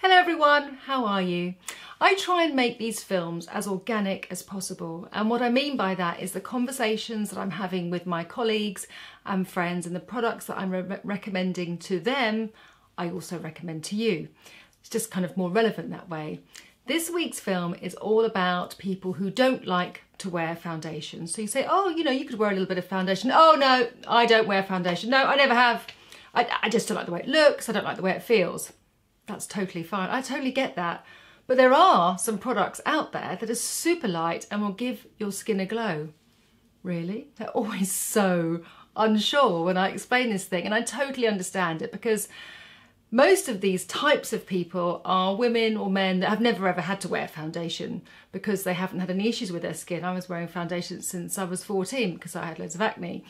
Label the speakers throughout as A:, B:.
A: Hello everyone, how are you? I try and make these films as organic as possible, and what I mean by that is the conversations that I'm having with my colleagues and friends and the products that I'm recommending to them, I also recommend to you. It's just kind of more relevant that way. This week's film is all about people who don't like to wear foundation. So you say, oh, you know, you could wear a little bit of foundation. Oh no, I don't wear foundation. No, I never have. I just don't like the way it looks. I don't like the way it feels. That's totally fine. I totally get that. But there are some products out there that are super light and will give your skin a glow. Really? They're always so unsure when I explain this thing, and I totally understand it because most of these types of people are women or men that have never ever had to wear foundation because they haven't had any issues with their skin. I was wearing foundation since I was 14 because I had loads of acne.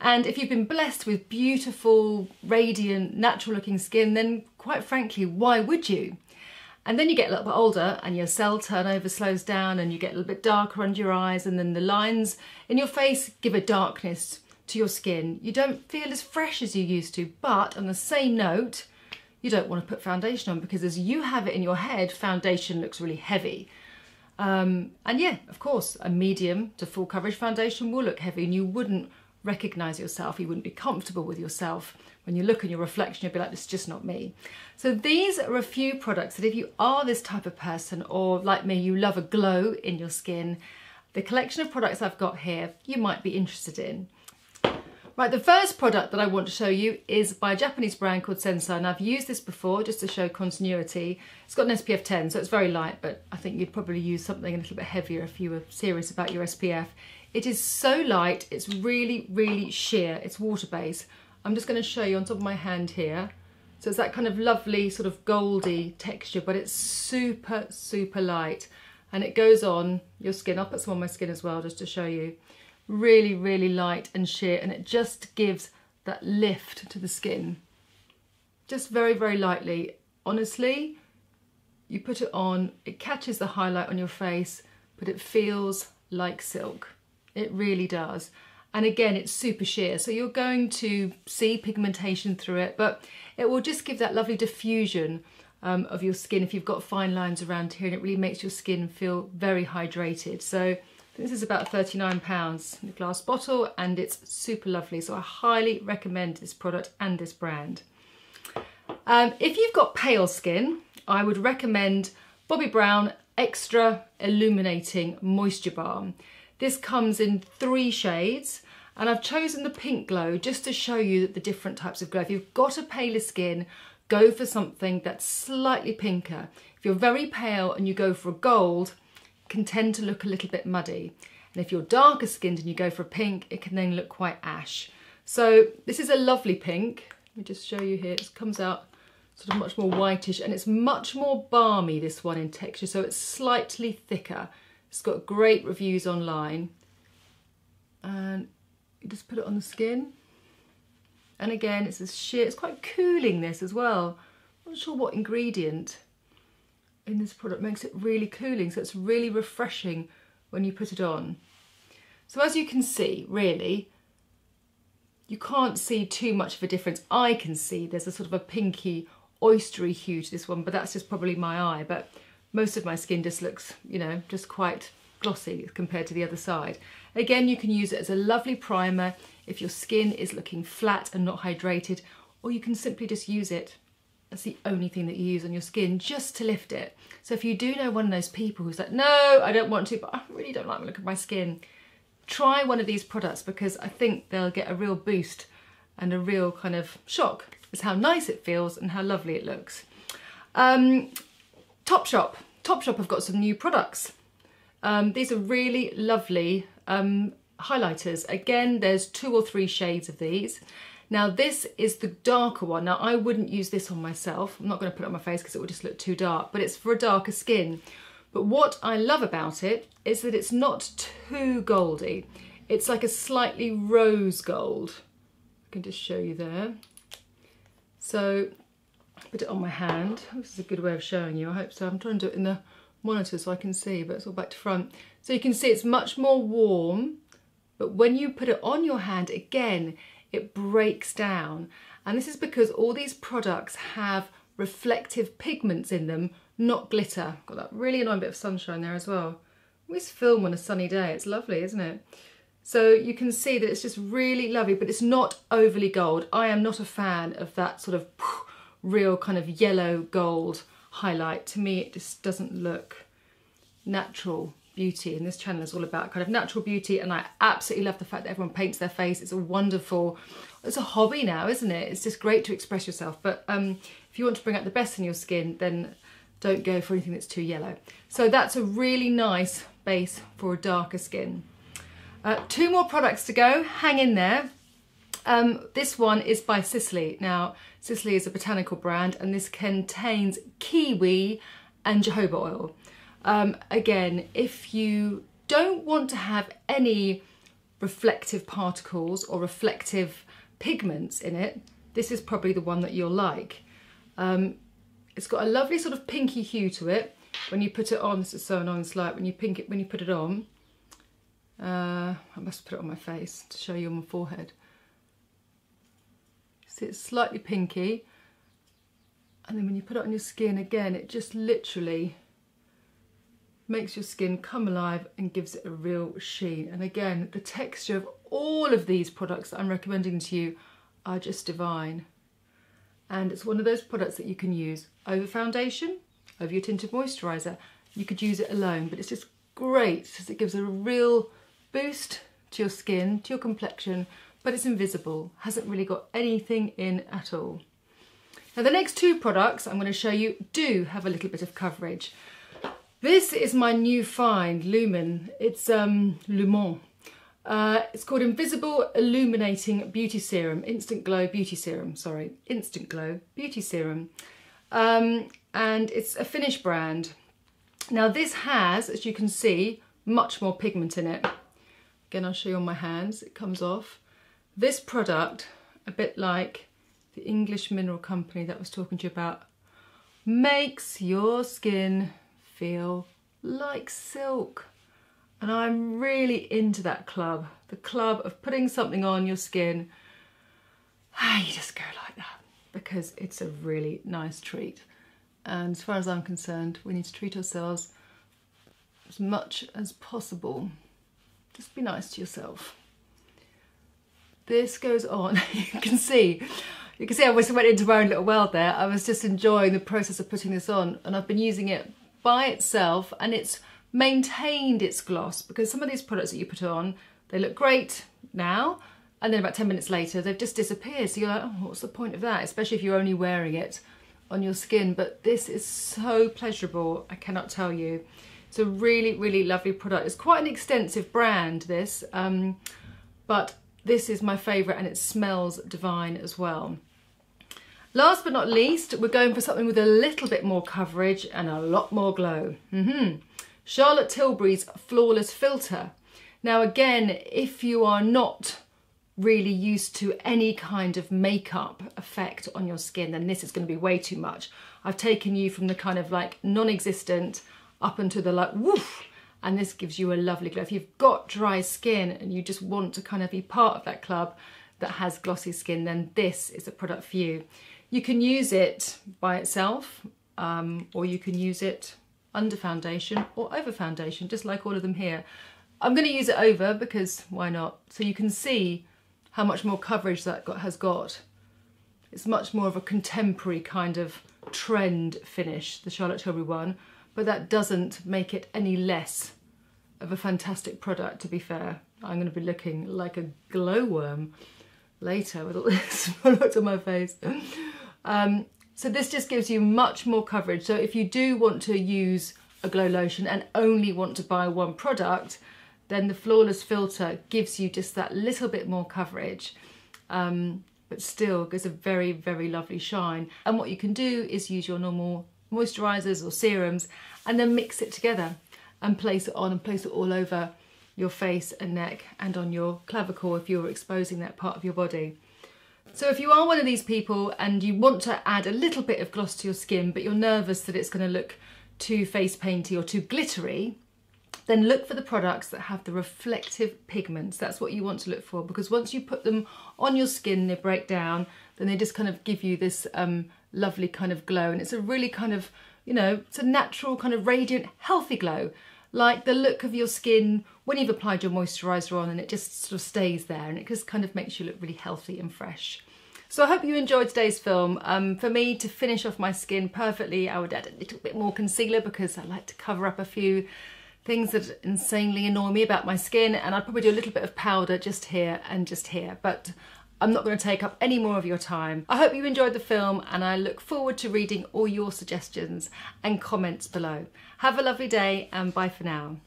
A: And if you've been blessed with beautiful, radiant, natural looking skin, then quite frankly, why would you? And then you get a little bit older and your cell turnover slows down and you get a little bit darker under your eyes, and then the lines in your face give a darkness to your skin. You don't feel as fresh as you used to, but on the same note, you don't want to put foundation on because as you have it in your head, foundation looks really heavy. And yeah, of course, a medium to full coverage foundation will look heavy and you wouldn't recognise yourself, you wouldn't be comfortable with yourself. When you look in your reflection, you'll be like, this is just not me. So these are a few products that if you are this type of person, or like me, you love a glow in your skin, the collection of products I've got here, you might be interested in. Right, the first product that I want to show you is by a Japanese brand called Sensei, and I've used this before just to show continuity. It's got an SPF 10, so it's very light, but I think you'd probably use something a little bit heavier if you were serious about your SPF. It is so light, it's really, really sheer, it's water-based. I'm just going to show you on top of my hand here. So it's that kind of lovely sort of goldy texture, but it's super, super light. And it goes on your skin. I'll put some on my skin as well just to show you. Really, really light and sheer, and it just gives that lift to the skin. Just very, very lightly. Honestly, you put it on, it catches the highlight on your face, but it feels like silk. It really does. And again, it's super sheer, so you're going to see pigmentation through it, but it will just give that lovely diffusion of your skin if you've got fine lines around here, and it really makes your skin feel very hydrated. So this is about £39 in a glass bottle, and it's super lovely. So I highly recommend this product and this brand. If you've got pale skin, I would recommend Bobbi Brown Extra Illuminating Moisture Balm. This comes in 3 shades, and I've chosen the pink glow just to show you the different types of glow. If you've got a paler skin, go for something that's slightly pinker. If you're very pale and you go for a gold, it can tend to look a little bit muddy. And if you're darker skinned and you go for a pink, it can then look quite ash. So this is a lovely pink. Let me just show you here. It comes out sort of much more whitish, and it's much more balmy, this one, in texture, so it's slightly thicker. It's got great reviews online, and you just put it on the skin, and again it's this sheer, it's quite cooling, this as well. I'm not sure what ingredient in this product makes it really cooling, so it's really refreshing when you put it on. So as you can see, really, you can't see too much of a difference. I can see there's a sort of a pinky, oystery hue to this one, but that's just probably my eye. But most of my skin just looks, you know, just quite glossy compared to the other side. Again, you can use it as a lovely primer if your skin is looking flat and not hydrated, or you can simply just use it as the only thing that you use on your skin just to lift it. So if you do know one of those people who's like, no, I don't want to, but I really don't like the look of my skin, try one of these products because I think they'll get a real boost and a real kind of shock as how nice it feels and how lovely it looks. Topshop. Topshop have got some new products. These are really lovely highlighters. Again, there's 2 or 3 shades of these. Now this is the darker one. Now I wouldn't use this on myself. I'm not going to put it on my face because it would just look too dark, but it's for a darker skin. But what I love about it is that it's not too goldy. It's like a slightly rose gold. I can just show you there. So put it on my hand. This is a good way of showing you, I hope so. I'm trying to do it in the monitor so I can see, but it's all back to front. So you can see it's much more warm, but when you put it on your hand, again, it breaks down. And this is because all these products have reflective pigments in them, not glitter. Got that really annoying bit of sunshine there as well. We film on a sunny day, it's lovely, isn't it? So you can see that it's just really lovely, but it's not overly gold. I am not a fan of that sort of real kind of yellow gold highlight. To me, it just doesn't look natural beauty, and this channel is all about kind of natural beauty, and I absolutely love the fact that everyone paints their face. It's a wonderful, it's a hobby now, isn't it? It's just great to express yourself, but if you want to bring out the best in your skin, then don't go for anything that's too yellow. So that's a really nice base for a darker skin. 2 more products to go, hang in there. This one is by Sicily. Now, Sicily is a botanical brand, and this contains kiwi and jojoba oil. Again, if you don't want to have any reflective particles or reflective pigments in it, this is probably the one that you'll like. It's got a lovely sort of pinky hue to it. When you put it on, this is so annoying, it's like when you put it on, I must put it on my face to show you on my forehead. See, it's slightly pinky, and then when you put it on your skin, again, it just literally makes your skin come alive and gives it a real sheen. And again, the texture of all of these products that I'm recommending to you are just divine. And it's one of those products that you can use over foundation, over your tinted moisturiser. You could use it alone, but it's just great because it gives a real boost to your skin, to your complexion, but it's invisible, hasn't really got anything in at all. Now the next 2 products I'm going to show you do have a little bit of coverage. This is my new find, Lumene. It's Lumene. It's called Invisible Illuminating Beauty Serum, Instant Glow Beauty Serum, sorry, Instant Glow Beauty Serum. And it's a Finnish brand. Now this has, as you can see, much more pigment in it. Again, I'll show you on my hands, it comes off. This product, a bit like the English mineral company that I was talking to you about, makes your skin feel like silk. And I'm really into that club, the club of putting something on your skin. You just go like that because it's a really nice treat. And as far as I'm concerned, we need to treat ourselves as much as possible. Just be nice to yourself. This goes on, you can see I went into my own little world there. I was just enjoying the process of putting this on, and I've been using it by itself, and it's maintained its gloss, because some of these products that you put on, they look great now, and then about 10 minutes later they've just disappeared. So you're like, oh, what's the point of that? Especially if you're only wearing it on your skin. But this is so pleasurable, I cannot tell you. It's a really, really lovely product. It's quite an extensive brand, this, but this is my favourite, and it smells divine as well. Last but not least, we're going for something with a little bit more coverage and a lot more glow. Charlotte Tilbury's Flawless Filter. Now again, if you are not really used to any kind of makeup effect on your skin, then this is going to be way too much. I've taken you from the kind of like non-existent up into the like woof, and this gives you a lovely glow. If you've got dry skin and you just want to kind of be part of that club that has glossy skin, then this is a product for you. You can use it by itself, or you can use it under foundation or over foundation, just like all of them here. I'm going to use it over because why not? So you can see how much more coverage that has got. It's much more of a contemporary kind of trend finish, the Charlotte Tilbury one, but that doesn't make it any less of a fantastic product, to be fair. I'm going to be looking like a glowworm later with all this product on my face. So this just gives you much more coverage. So if you do want to use a glow lotion and only want to buy one product, then the Flawless Filter gives you just that little bit more coverage, but still gives a very, very lovely shine. And what you can do is use your normal moisturisers or serums and then mix it together and place it on and place it all over your face and neck and on your clavicle if you're exposing that part of your body. So if you are one of these people and you want to add a little bit of gloss to your skin, but you're nervous that it's going to look too face painty or too glittery, then look for the products that have the reflective pigments. That's what you want to look for, because once you put them on your skin, they break down, then they just kind of give you this lovely kind of glow. And it's a really kind of, you know, it's a natural kind of radiant, healthy glow, like the look of your skin when you've applied your moisturiser on, and it just sort of stays there, and it just kind of makes you look really healthy and fresh. So I hope you enjoyed today's film. For me, to finish off my skin perfectly, I would add a little bit more concealer because I like to cover up a few things that insanely annoy me about my skin, and I'd probably do a little bit of powder just here and just here, but I'm not going to take up any more of your time. I hope you enjoyed the film, and I look forward to reading all your suggestions and comments below. Have a lovely day, and bye for now.